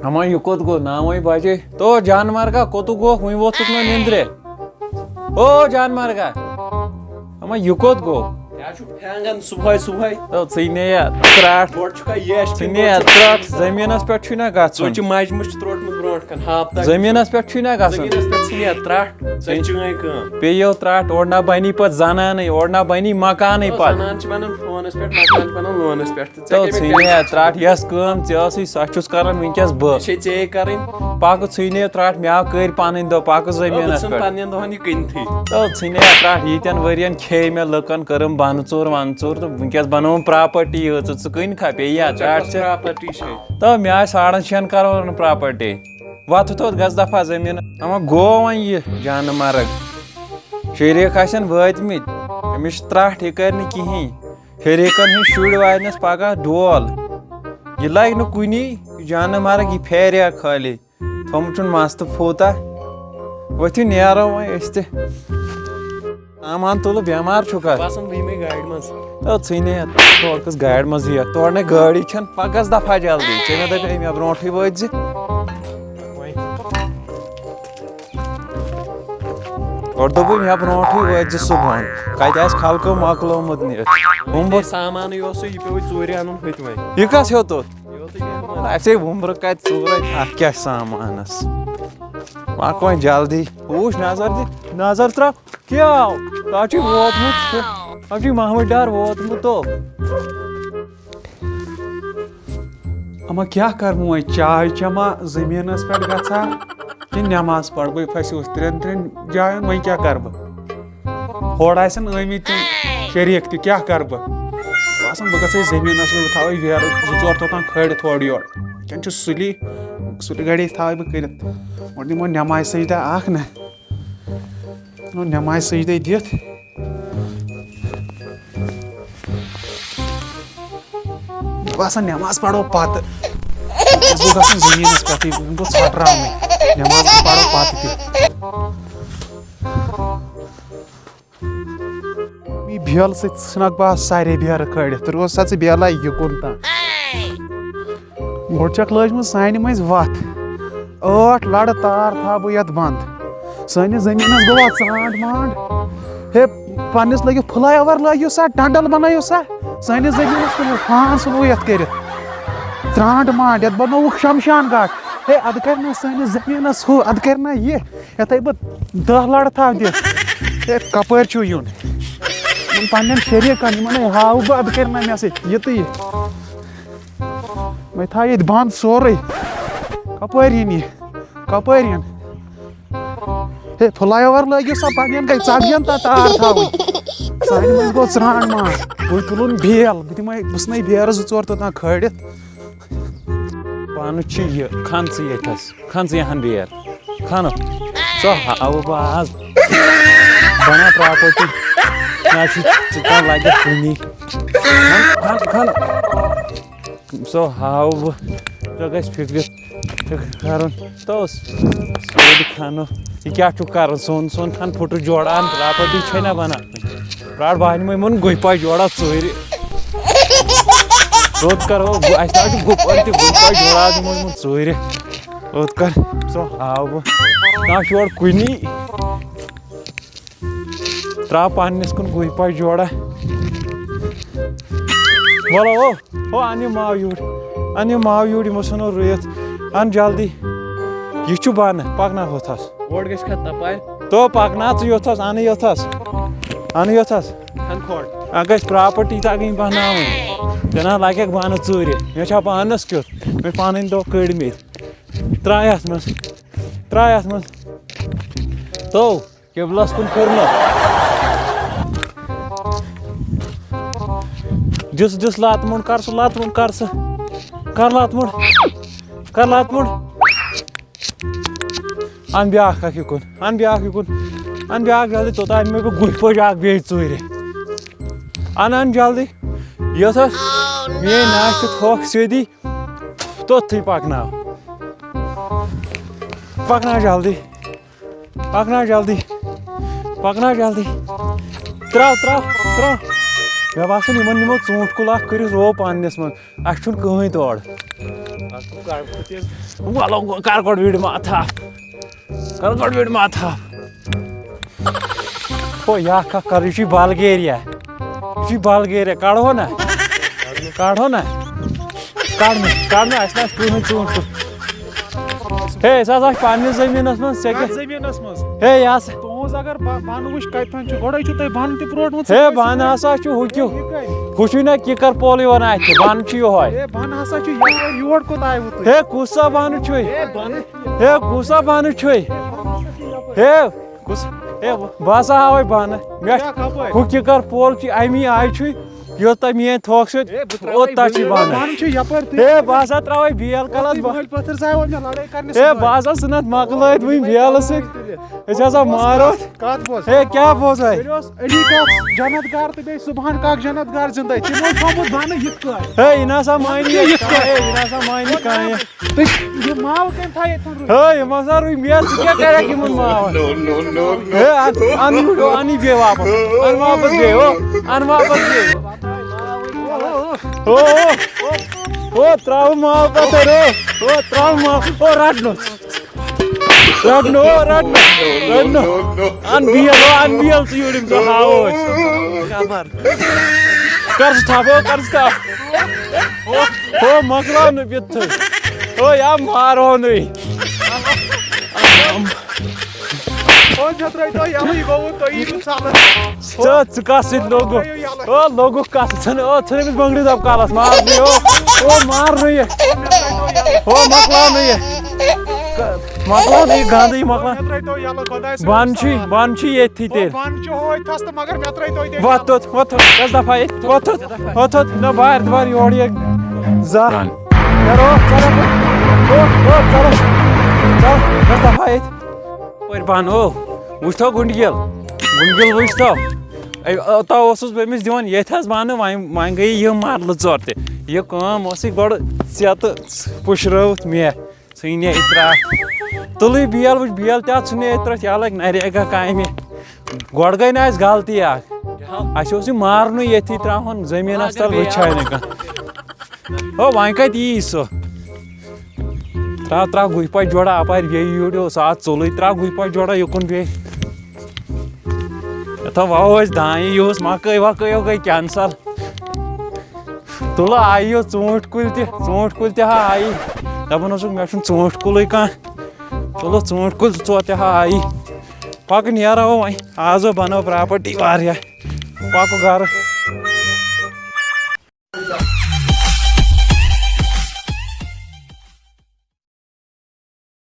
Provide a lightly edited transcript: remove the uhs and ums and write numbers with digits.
Ama यह कोत गो नाम बजे तो जानवर का कोतु गो हुई वो तुक निंद्रे ओ जानवर का ama यह कोत गो Hängen सुबह सुबह तो सीने या त्राट बोर्ड का ये सीने या त्राट ज़मीनस पे छुना गाछुन सोच माज मुछ त्रोट में ब्रोट कन हाप तक ज़मीनस पे छुना गाछुन ज़मीनस पे सीने त्राट सचुंगाई का पेयो त्राट ओडना बनी पत जाना नहीं ओडना बनी मकान नहीं पत जानान छ बनन फोनस पे मकान बनन लोनस पे तो सीने या त्राट यस कम चसी सचुस करन विंकस ब छे चे करन पाक सीने त्राट म्या कर पानिन दो पाक ज़मीनस पे पानिन दो हनी किनथी तो सीने या त्राट यीतन वरियन खे में लकन करम बानचोर वानचोर तो विंकस बनोम प्रॉपर्टी हो तो कइन खापे या त्राट से प्रॉपर्टी छे तो म्या 6.5 करोड़ प्रॉपर्टी वात तो गज दफा जमीन हम गो वन ये जान मार्ग शरीक आसन वतमित अमिश त्राट ये कर कहीं शरीकन हिंद शुर वानस पगह डोल यह लग न कुनी जान मार्ग यह फेरिया खाली थोमुन मस्त फोता वथु नेरो वन सामान तुल बेमार छुका गाड़ी मज तो थे तोड़कस गाड़ी मज ये तोड़ने गाड़ी छन पगस दफा जल्दी चे मे मे ब्रोठे वत और दोप मे ब्रोठे वत सुबह कत खलको मकलोमुत नीर सामान यह पे चोर अन यह कस हो तो असे वुम्र कत चोर अत क्या सामानस मक वो जल्दी वुच नजर दि नजर त्रा क्या वोतमुत महमूद डार वोतमुत तो अमा क्या कर वो चाय चमा जमीनस पे गसा कि नमाज पढ़ बह फसोस 3 जायन वह क्या कर होड़ आसन आमित शरीक त क्या कर बस बह गई जमीनस पे थो वेर 2-4 तोतान खड़ थोड़ योर कन सुली गड़ी थो बह कर दिमो नमाज सजदा न नमाज सजदे दित बस नमाज पढ़ो पत जमीनस पे गो छटरा नमाज पढ़ो पत बेल सनक बह सारे बेर खड़ित रोज सा बेला युकुन तान गोचक लजम सान मज वत 8 लड़ तार था बह ये बंद सानिस जमीनस गो चांड मांड हे पन्निस लगे फ्लाई ओवर लगे सा डंडल बनायो सा सानिस जमीनस पे फान सुनो ये कर त्रांड मांड ये बनो शमशान घाट हे अद करना सानिस जमीनस हो अद करना ये यत बह 10 लड़ था दि हे कपर छु यून पन्न शरीकन मन हाव बह अद करना मे ये मैं था ये बंद सोरे कपर हे फ्लाई ओवर लगे सा पन गई चबियन तार थी सान मज गो त्राण मान बह तुलन बेल बह दिम बस बेर 2-4 तोतान खड़ित पान ये खन खन यहां बेर खन सो हाव बह आज बना प्रॉपर्टी ना लगे कुनी खन सो हाव बह गस फिक्र कर तो खानो यह क्या कर सोन सोन थान फुट जोड़ान प्रॉपर्टी छे ना बना प्राट बहन में मन गुपा जोड़ा चोर रोद कर गुपा जोड़ा दिमो चोर रोद कर सो हाव ना जोड़ कुनी त्रा पन्निस कुन गुपा जोड़ा बोलो ओ अन माव यूर यमो सनो रुत अन जल्दी यह बन पकना होथस वोट गस खत तपाय तो पकना योथस अन योथस अगर प्रॉपर्टी तक बहन तना लगे बन चूर मे पानस क्यों मे पान दो कड़मित त्रायस मज तो केबलस कुन फिर जिस लात मुंड कर लात मुंड कर लात मुंड कर लात मुड़ अन ब्याख युकुन अन ब्याख युकुन अन ब्याख जल्दी तोता मे बह गुह पे बे चूर अन जल्दी यस मे नाश थोक सीधी तोथी पकना पकना जल्दी पकना जल्दी पकना जल्दी त्राव त्राव त्राव मे बासन इन निमो ऊंट कुल कर रो पन्नस मन अस कहीं तोड़ वलो कर गोड वीड माथा कर गोड वीड माथा ओ या का कर यह बालगेरिया काढ़ो ना काढ़ना अस कहीं ऊंट हे पानी जमीनस मज हे यह अगर बान वुच कतन गोड़े तुम बान त्रोटमुत हे बान हसा हुचु ना किकर पोल वन अत बान ये बान हसा योर कोत आयु हे कुसा बान हे कुसा बान हे कुस हे बसा हावे बान मे हु किकर पोल अमी आय योत मेन थोक सोता बान हे बसा त्रावे बेल कलस हे बसा सनत मकलत वो बेल ससा मारो हे क्या बोज अली जनतगार तो बे सुबहान का जनतगार जिंदा तिमो थोमुत बान यित हे इनासा मानी इनासा मानी काय ये माव केन था ये हे मसा रुई मेल क्या करे कि मन माव हे अन बे वापस गए अन वापस गए ओ त्राव माव पतरो ओ त्राव माव ओ रडनो अनबियल चूड़िम सो हाव कर ओ मकला न बिथ ओ या मारो नहीं ओ छतराई तो यही गो तो ई साल कस लोगो ओ लोगो कस छन ओ छन बंगड़ी दब कालस मार नहीं ओ मार नहीं ओ मकला नहीं गांधी मकला बान ये थी तेल बान होय थस त मगर मेत्रै तो दे वत कस दफा वत न बाहर योड़ ये जा करो चलो चलो कस दफा पर बान ओ वुचो गुंडगिल वुचो तो बेमिस दिवान ये बान वन गई यह मारल चोर तह कम गोड़ चेत पुशरवत मे सन त्रा तुल बेल वुच बेल ते त्र यह लग नरेगा काम गोड़ गई ना गलती अस मारन ये त्रावन जमीन तल वुचा ओ वन कत यी सह त्रा गुह पे जोड़ा अपार बे यूड़ो सह चुल त्रा गुह पे जोड़ा युकुन बे यथा वो दाने यह मकई वकई गई कैंसल तुल आई ऊंट कुल आई दपान मे ऊंट कुल कह तुल ऊंट कुल चो आई पक नेरो वो आज बनो प्रॉपर्टी पक घर